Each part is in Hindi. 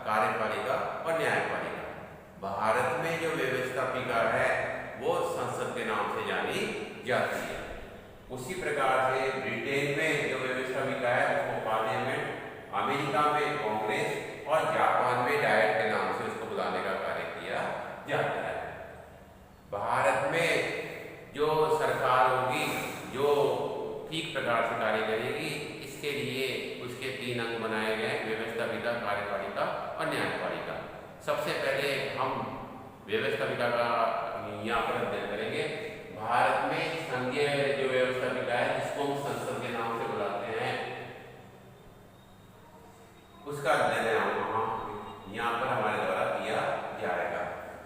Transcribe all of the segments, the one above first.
कार्यपालिका और न्यायपालिका। भारत में जो व्यवस्थापिका है वो संसद के नाम से जानी जाती है। उसी प्रकार से ब्रिटेन में जो व्यवस्थापिका है उसको पार्लियामेंट, अमेरिका में कांग्रेस और जापान में डायट के नाम से उसको बुलाने का कार्य किया जाता है। भारत में जो सरकार होगी जो ठीक प्रकार से कार्य करेगी, इसके लिए उसके 3 अंग बनाए गए, व्यवस्थापिका, कार्यपालिका और न्यायपालिका। सबसे पहले हम व्यवस्थापिका का यहाँ पर अध्ययन करेंगे। भारत में संघीय जो व्यवस्थापिका है जिसको हम संसद के नाम से बुलाते हैं, उसका अध्ययन यहाँ पर हमारे द्वारा किया जाएगा।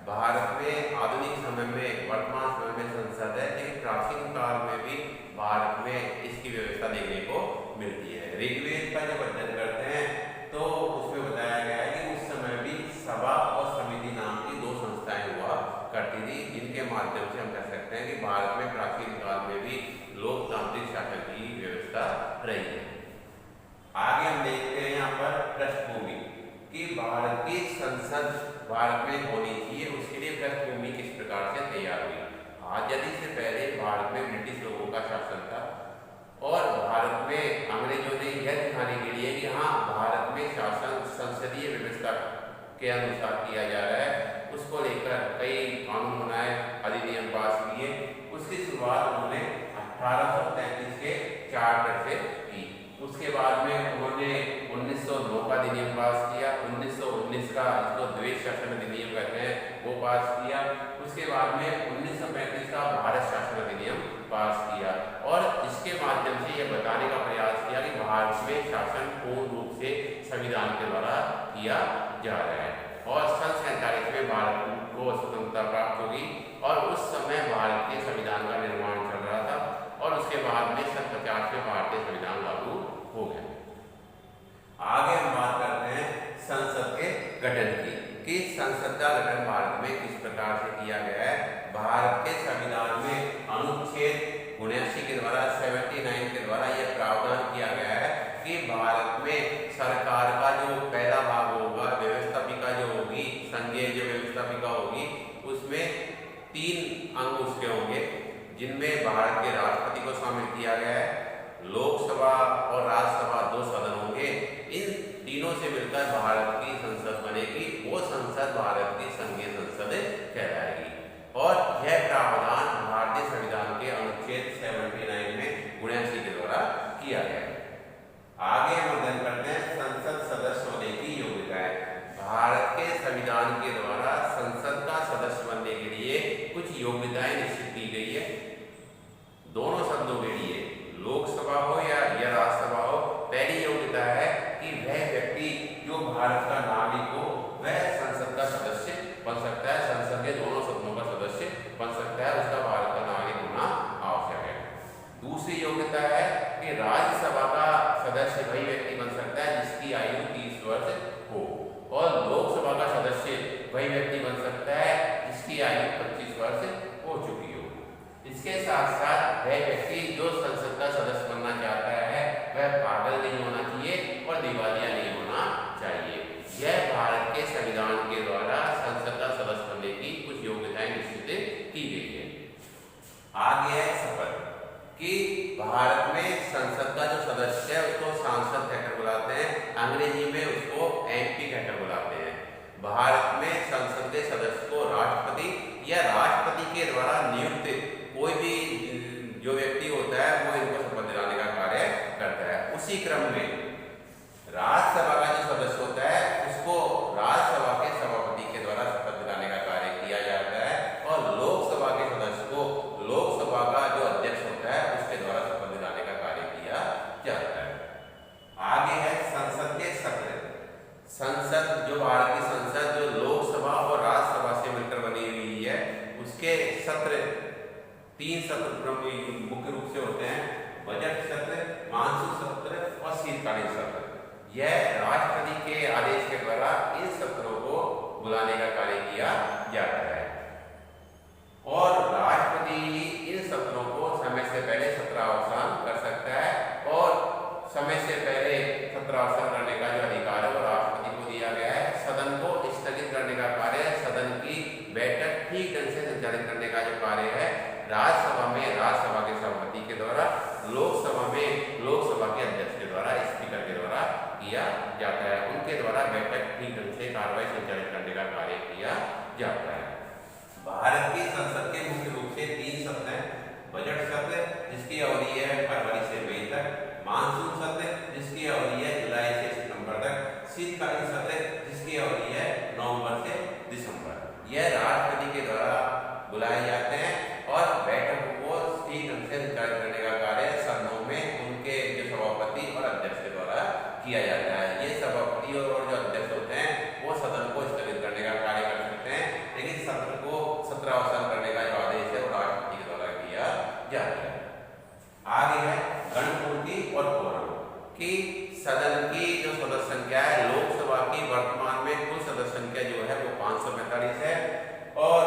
भारत में आधुनिक समय में, वर्तमान समय में संसद है, लेकिन प्राचीन काल में भी भारत में इसकी व्यवस्था देखने को मिलती है। ऋग्वेद का जब अध्ययन करते हैं तो उसमें बताया गया है कि उस समय भी सभा और समिति नाम की 2 संस्थाएं हुआ करती थी, जिनके माध्यम से हम कह सकते हैं कि भारत में प्राचीन काल में भी लोकतांत्रिक शासन की व्यवस्था रही है। आगे हम देखते हैं यहाँ पर पृष्ठभूमि कि भारत की संसद भारत में होनी चाहिए, उसके लिए पृष्ठभूमि किस प्रकार से तैयार हुई। आजादी से पहले भारत में ब्रिटिश लोगों का शासन था और भारत में अंग्रेजों ने यह दिखाने के लिए कि हाँ भारत में शासन संसदीय व्यवस्था के अनुसार किया जा रहा है, उसको लेकर कई कानून बनाए, अधिनियम पास किए। उसकी शुरुआत उन्होंने 1833 के चार्टर से की। उसके बाद में उन्होंने 1909 का अधिनियम पास किया, 1919 का जिसको द्वेष शासन अधिनियम कहते हैं वो पास किया। उसके बाद में 1935 का भारत शासन अधिनियम पास किया और इसके माध्यम से यह बताने का प्रयास किया कि भारत में शासन पूर्ण रूप से संविधान के द्वारा किया जा रहा है। और सन 47 में भारत को स्वतंत्रता प्राप्त होगी और उस समय भारत के संविधान का निर्माण चल रहा था और उसके बाद में सन 50 में भारतीय संविधान लागू हो गया। आगे हम बात करते हैं संसद के गठन की कि संसद का गठन भारत में किस प्रकार से किया गया है। भारत के संविधान में अनुच्छेद 79 के द्वारा 79 के द्वारा यह प्रावधान किया गया है कि भारत में सरकार का जो पहला भाग होगा, व्यवस्थापिका जो होगी, संघीय जो व्यवस्थापिका होगी, उसमें 3 अंग उसके होंगे, जिनमें भारत के राष्ट्रपति को शामिल किया गया है, लोकसभा और राज्यसभा 2 सदन होंगे। इन तीनों से मिलकर भारत की संसद बनेगी, वो संसद भारत की संघीय संसद कहलाएगी। और यह प्रावधान भारतीय संविधान के अनुच्छेद 79 में 79 के द्वारा किया गया है। आगे हम अध्ययन करते हैं संसद सदस्य होने की योग्यताएं। भारत के संविधान के द्वारा संसद का सदस्य बनने के लिए कुछ योग्यताएं निश्चित की गई है। दोनों सदनों के लिए, लोकसभा हो या राज्यसभा हो, पहली योग्यता है कि वह व्यक्ति जो भारत का नागरिक हो वह संसद का सदस्य बन सकता है, संसद के दोनों सदनों का सदस्य बन सकता है, उसका भारत का नागरिक होना आवश्यक है। दूसरी योग्यता है कि राज्यसभा का सदस्य वही व्यक्ति बन सकता है जिसकी आयु 30 वर्ष हो और लोकसभा का सदस्य वही व्यक्ति बन सकता है जिसकी आयु 25 वर्ष हो चुकी हो। इसके साथ साथ वह व्यक्ति जो संसद का सदस्य बनना चाहता है वह पागल नहीं होना चाहिए और दिवालिया नहीं होना चाहिए। यह भारत के संविधान के द्वारा संसद का सदस्य बनने की कुछ योग्यताएं निश्चित की गई है। आगे है शपथ कि भारत में संसद का जो सदस्य है उसको सांसद कहकर बुलाते हैं, अंग्रेजी में उसको एमपी कहकर बुलाते हैं। भारत में संसद के सदस्य को राष्ट्रपति या राष्ट्रपति के द्वारा नियुक्त कोई भी जो व्यक्ति होता है वो इनको शपथ दिलाने का कार्य करता है। उसी क्रम में राज्यसभा का जो सदस्य होता है उसको राज्यसभा के सभापति के द्वारा शपथ दिलाने का कार्य किया जाता है और लोकसभा के सदस्य को लोकसभा का जो अध्यक्ष होता है उसके द्वारा शपथ दिलाने का कार्य किया जाता है। आगे है संसद के सत्र। संसद जो भारत की संसद जो लोकसभा और राज्यसभा से मिलकर बनी हुई है उसके सत्र 3 सत्र मुख्य रूप से होते हैं, बजट सत्र, मानसून सत्र और शीतकालीन सत्र। यह राष्ट्रपति के आदेश के द्वारा इन सत्रों को बुलाने का कार्य किया जाता है और राष्ट्रपति इन सत्रों को समय से पहले सत्रावसान कर सकता है और समय से पहले सत्रावसान करने का जो अधिकार है वो राष्ट्रपति को दिया गया है। सदन जाती है। आगे है गणपूर्ति और कोरम कि सदन की जो सदस्य संख्या है, लोकसभा की वर्तमान में कुल सदस्य संख्या जो है वो 545 है और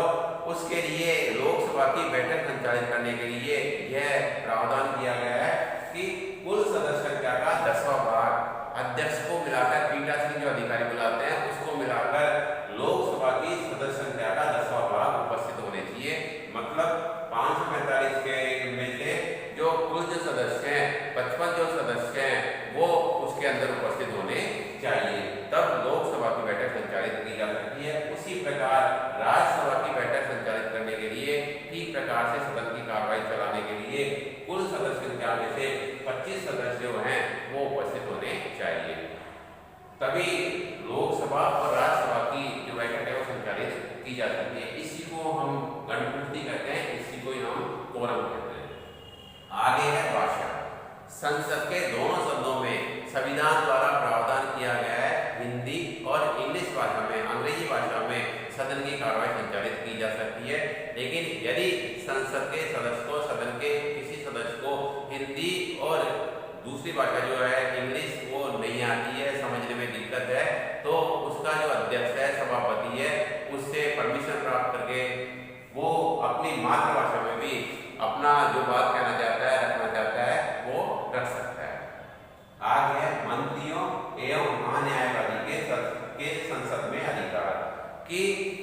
उसके लिए लोकसभा की बैठक संचालित करने के लिए यह प्रावधान किया गया है कि कुल सदस्य संख्या का 10वां भाग अध्यक्ष को मिलाकर पीठासीन जो अधिकारी बुलाते हैं उसको मिलाकर लोकसभा की सदस्य संख्या का 10वां भाग उपस्थित होने चाहिए। मतलब 545 के में से जो कुल जो सदस्य हैं 55 जो सदस्य हैं वो उसके अंदर उपस्थित होने चाहिए, तब लोकसभा की बैठक संचालित की जा सकती है। उसी प्रकार राज्यसभा की बैठक संचालित करने के लिए ठीक प्रकार से सदन की कार्रवाई चलाने के लिए कुल सदस्य संख्या में से 25 सदस्य जो हैं वो उपस्थित होने चाहिए, तभी लोकसभा और राज्यसभा की जो बैठक है वो संचालित की जा सकती है। इसी को हम गणपूर्ति कहते हैं, इसी को हम कोरम कहते हैं। आगे है भाषा। संसद के दोनों सदनों में संविधान द्वारा प्रावधान किया गया है हिंदी और इंग्लिश भाषा में, अंग्रेजी भाषा में सदन की कार्रवाई संचालित की जा सकती है। लेकिन यदि संसद के सदस्य को, सदन के किसी सदस्य को हिंदी और दूसरी भाषा जो है इंग्लिश वो नहीं आती है, समझने में दिक्कत है, तो उसका जो अध्यक्ष है, सभापति है, उससे परमिशन प्राप्त करके वो अपनी मातृभाषा में भी अपना जो बात कहना चाहता है, रखना चाहता है, वो रख सकता है। आगे है मंत्रियों एवं महान्यायवादी के संसद में अधिकार कि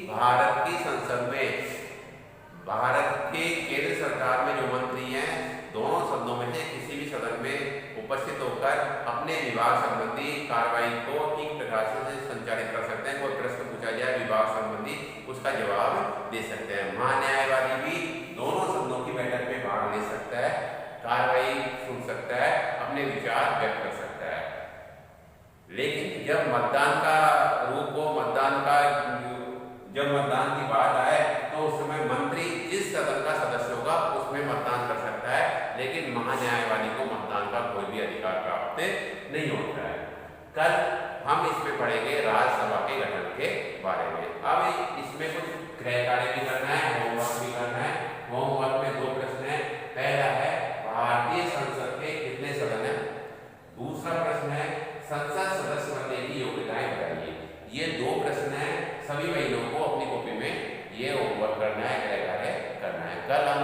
भारत की संसद में, भारत के केंद्र सरकार में जो मंत्री हैं दोनों सदनों में से किसी भी सदन में उपस्थित होकर अपने विभाग संबंधी कार्रवाई को ठीक प्रकार से संचालित कर सकते हैं। कोई प्रश्न पूछा जाए विभाग संबंधी, उसका जवाब दे सकते हैं। महान्यायवादी भी दोनों सदनों की बैठक में भाग ले सकता है, कार्रवाई सुन सकता है, अपने विचार व्यक्त कर सकता है। लेकिन जब मतदान का रूप हो, जब मतदान की बात आए तो उस समय मंत्री जिस सदन का सदस्य होगा उसमें मतदान कर सकता है, लेकिन महान्यायवादी को मतदान का कोई भी अधिकार प्राप्त नहीं होता है। कल हम इसमें पढ़ेंगे राज्यसभा के गठन के बारे में। अब इसमें कुछ गृह कार्य भी करना है, होमवर्क भी करना है। होमवर्क में 2 प्रश्न है। पहला है भारतीय संसद के कितने सदन है, दूसरा प्रश्न है संसद सदस्य बनने की योग्यताएं बताइए। ये 2 प्रश्न है, सभी बहनों को अपनी कॉपी में ये होमवर्क करना है, गृह कार्य करना है। कल हम